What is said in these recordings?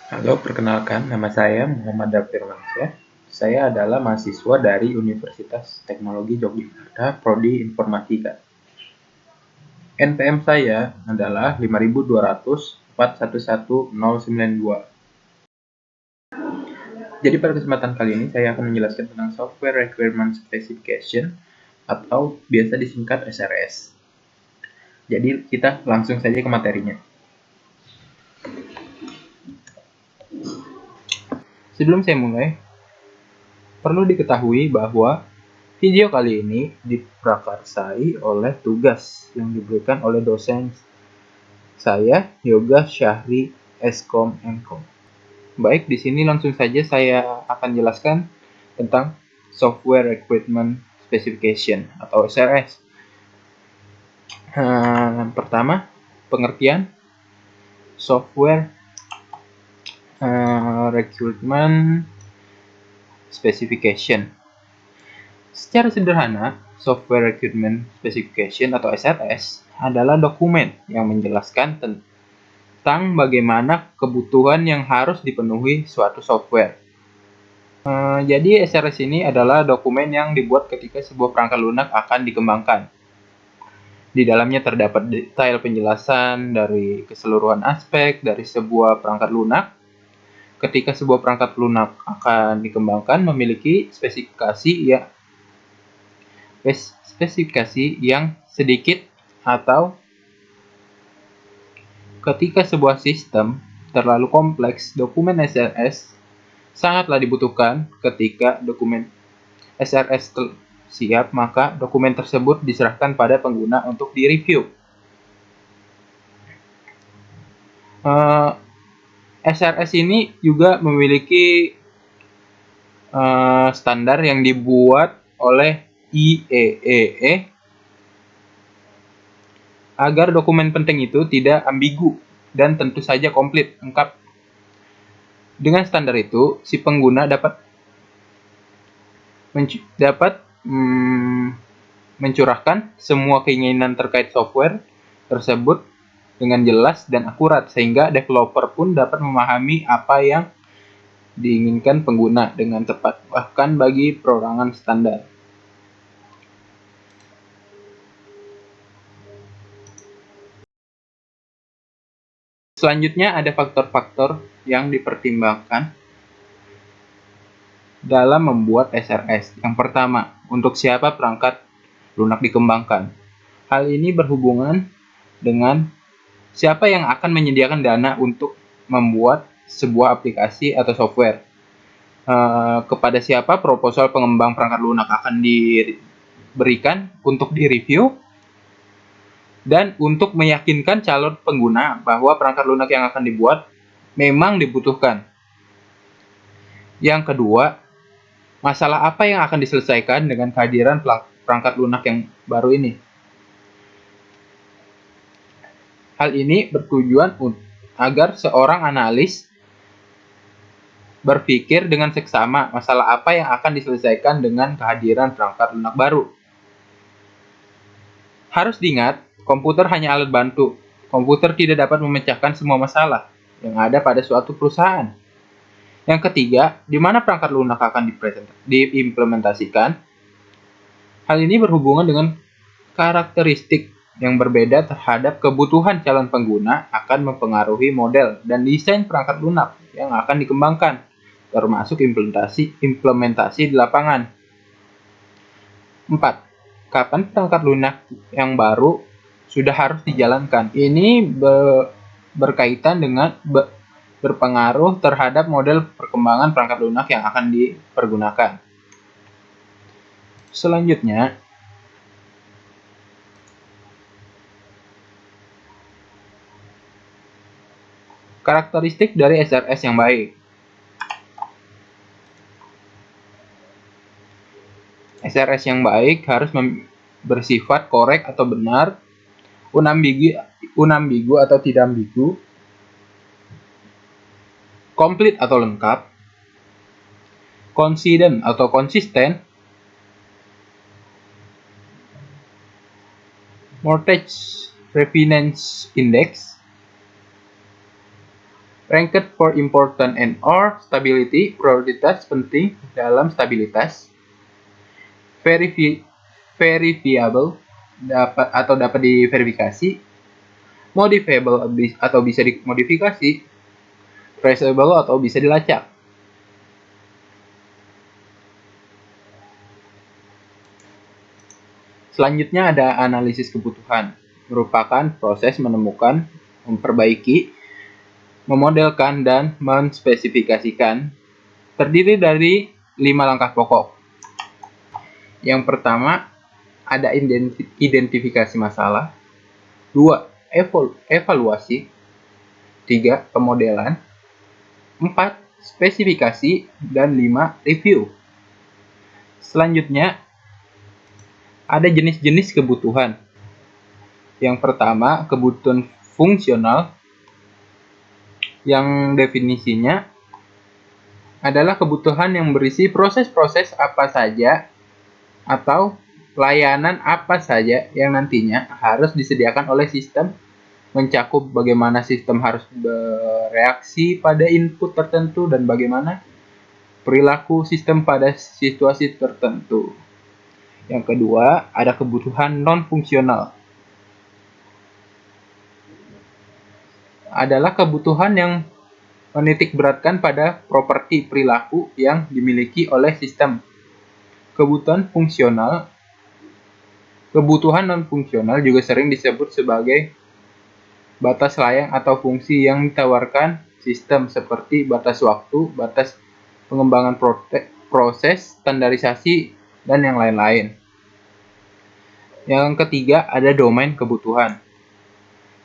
Halo, perkenalkan nama saya Muhammad Firmansyah. Saya adalah mahasiswa dari Universitas Teknologi Yogyakarta, Prodi Informatika. NPM saya adalah 5.200.411.092. Jadi pada kesempatan kali ini saya akan menjelaskan tentang Software Requirement Specification atau biasa disingkat SRS. Jadi kita langsung saja ke materinya. Sebelum saya mulai, perlu diketahui bahwa video kali ini diprakarsai oleh tugas yang diberikan oleh dosen saya, Yoga Syahri Eskom Enkom. Baik, di sini langsung saja saya akan jelaskan tentang Software Requirement Specification atau SRS. Pertama, pengertian Software Requirement Specification. Secara sederhana, Software Requirement Specification atau SRS adalah dokumen yang menjelaskan tentang bagaimana kebutuhan yang harus dipenuhi suatu software. Jadi SRS ini adalah dokumen yang dibuat ketika sebuah perangkat lunak akan dikembangkan. Di dalamnya terdapat detail penjelasan dari keseluruhan aspek dari sebuah perangkat lunak. Ketika sebuah perangkat lunak akan dikembangkan memiliki spesifikasi yang sedikit atau ketika sebuah sistem terlalu kompleks, dokumen SRS sangatlah dibutuhkan. Ketika dokumen SRS siap, maka dokumen tersebut diserahkan pada pengguna untuk direview. SRS ini juga memiliki standar yang dibuat oleh IEEE agar dokumen penting itu tidak ambigu dan tentu saja komplit, lengkap. Dengan standar itu, si pengguna dapat mencurahkan semua keinginan terkait software tersebut dengan jelas dan akurat, sehingga developer pun dapat memahami apa yang diinginkan pengguna dengan tepat, bahkan bagi perorangan standar. Selanjutnya ada faktor-faktor yang dipertimbangkan dalam membuat SRS. Yang pertama, untuk siapa perangkat lunak dikembangkan. Hal ini berhubungan dengan siapa yang akan menyediakan dana untuk membuat sebuah aplikasi atau software. Kepada siapa proposal pengembang perangkat lunak akan diberikan untuk direview, dan untuk meyakinkan calon pengguna bahwa perangkat lunak yang akan dibuat memang dibutuhkan. Yang kedua, masalah apa yang akan diselesaikan dengan kehadiran perangkat lunak yang baru ini. Hal ini bertujuan agar seorang analis berpikir dengan seksama masalah apa yang akan diselesaikan dengan kehadiran perangkat lunak baru. Harus diingat, komputer hanya alat bantu. Komputer tidak dapat memecahkan semua masalah yang ada pada suatu perusahaan. Yang ketiga, di mana perangkat lunak akan diimplementasikan. Hal ini berhubungan dengan karakteristik yang berbeda terhadap kebutuhan calon pengguna akan mempengaruhi model dan desain perangkat lunak yang akan dikembangkan, termasuk implementasi di lapangan. 4. Kapan perangkat lunak yang baru sudah harus dijalankan? Ini berkaitan dengan berpengaruh terhadap model perkembangan perangkat lunak yang akan dipergunakan. Selanjutnya, karakteristik dari SRS yang baik. SRS yang baik harus bersifat korek atau benar, unambigu atau tidak ambigu, komplit atau lengkap, konsisten atau konsisten, Mortgage Refinance Index, Ranked for important and or stability, prioritas penting dalam stabilitas. Verifiable, dapat diverifikasi. Modifiable atau bisa dimodifikasi. Traceable atau bisa dilacak. Selanjutnya ada analisis kebutuhan, merupakan proses menemukan, memperbaiki, memodelkan, dan menspesifikasikan. Terdiri dari 5 langkah pokok. Yang pertama, ada identifikasi masalah. 2. Evaluasi. 3. Pemodelan. 4. Spesifikasi. Dan 5. Review. Selanjutnya, ada jenis-jenis kebutuhan. Yang pertama, kebutuhan fungsional, yang definisinya adalah kebutuhan yang berisi proses-proses apa saja atau layanan apa saja yang nantinya harus disediakan oleh sistem, mencakup bagaimana sistem harus bereaksi pada input tertentu dan bagaimana perilaku sistem pada situasi tertentu. Yang kedua, ada kebutuhan non-fungsional. Adalah kebutuhan yang menitik beratkan pada properti perilaku yang dimiliki oleh sistem. Kebutuhan non-fungsional juga sering disebut sebagai batas layang atau fungsi yang ditawarkan sistem seperti batas waktu, batas pengembangan proses, standarisasi, dan yang lain-lain. Yang ketiga, ada domain kebutuhan.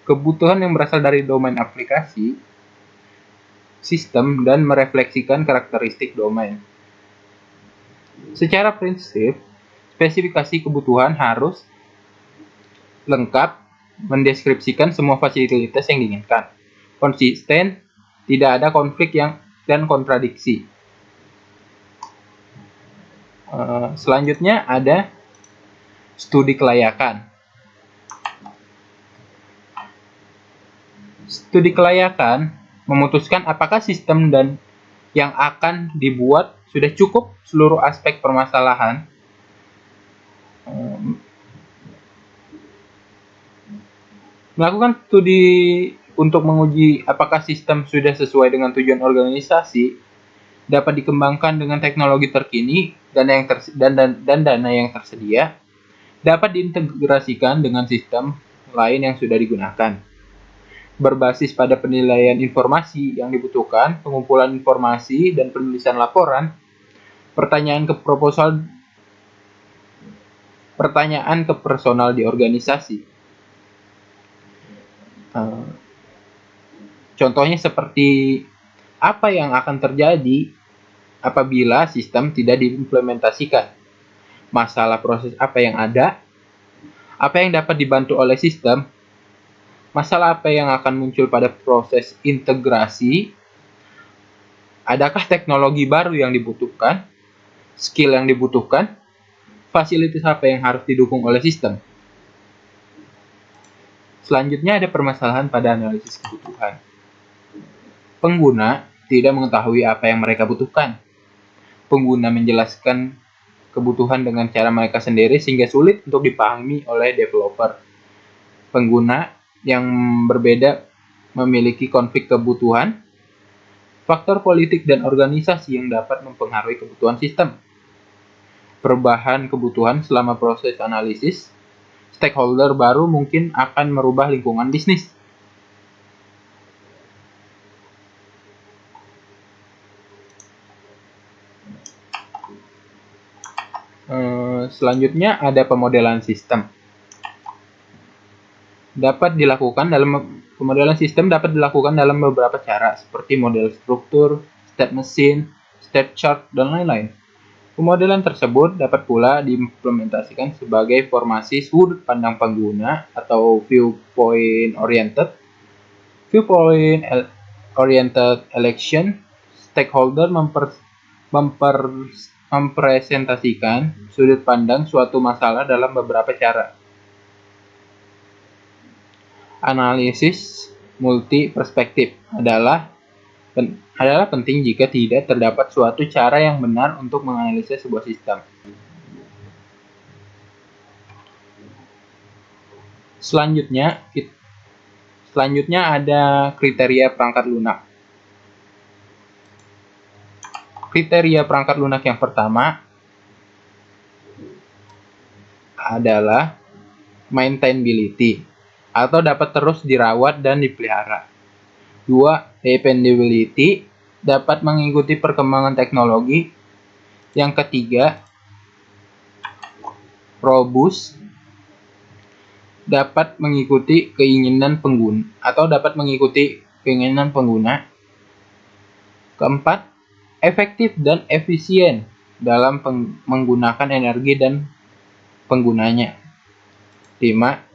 Kebutuhan yang berasal dari domain aplikasi, sistem, dan merefleksikan karakteristik domain. Secara prinsip, spesifikasi kebutuhan harus lengkap, mendeskripsikan semua fasilitas yang diinginkan, konsisten, tidak ada konflik dan kontradiksi. Selanjutnya ada studi kelayakan. Studi kelayakan memutuskan apakah sistem dan yang akan dibuat sudah cukup seluruh aspek permasalahan. Melakukan studi untuk menguji apakah sistem sudah sesuai dengan tujuan organisasi dapat dikembangkan dengan teknologi terkini dan dana yang tersedia, dapat diintegrasikan dengan sistem lain yang sudah digunakan. Berbasis pada penilaian informasi yang dibutuhkan, pengumpulan informasi, dan penulisan laporan, pertanyaan ke personal di organisasi. Contohnya seperti apa yang akan terjadi apabila sistem tidak diimplementasikan, masalah proses apa yang ada, apa yang dapat dibantu oleh sistem, masalah apa yang akan muncul pada proses integrasi, adakah teknologi baru yang dibutuhkan, skill yang dibutuhkan, fasilitas apa yang harus didukung oleh sistem. Selanjutnya ada permasalahan pada analisis kebutuhan. Pengguna tidak mengetahui apa yang mereka butuhkan. Pengguna menjelaskan kebutuhan dengan cara mereka sendiri sehingga sulit untuk dipahami oleh developer. Pengguna yang berbeda memiliki konflik kebutuhan, faktor politik dan organisasi yang dapat mempengaruhi kebutuhan sistem. Perubahan kebutuhan selama proses analisis, stakeholder baru mungkin akan merubah lingkungan bisnis. Selanjutnya ada pemodelan sistem. Pemodelan sistem dapat dilakukan dalam beberapa cara, seperti model struktur, state machine, state chart, dan lain-lain. Pemodelan tersebut dapat pula diimplementasikan sebagai formasi sudut pandang pengguna atau viewpoint oriented election. Stakeholder mempresentasikan sudut pandang suatu masalah dalam beberapa cara. Analisis multi perspektif adalah adalah penting jika tidak terdapat suatu cara yang benar untuk menganalisis sebuah sistem. Selanjutnya ada kriteria perangkat lunak. Kriteria perangkat lunak yang pertama adalah maintainability atau dapat terus dirawat dan dipelihara. 2. Dependability, dapat mengikuti perkembangan teknologi. Yang ketiga, robust, dapat mengikuti keinginan pengguna. Keempat, efektif dan efisien dalam menggunakan energi dan penggunanya. 5.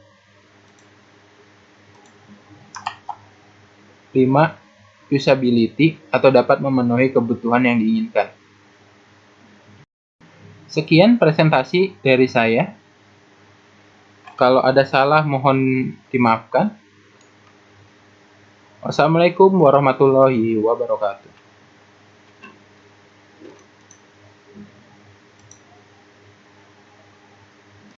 Usability atau dapat memenuhi kebutuhan yang diinginkan. Sekian presentasi dari saya. Kalau ada salah mohon dimaafkan. Wassalamualaikum warahmatullahi wabarakatuh.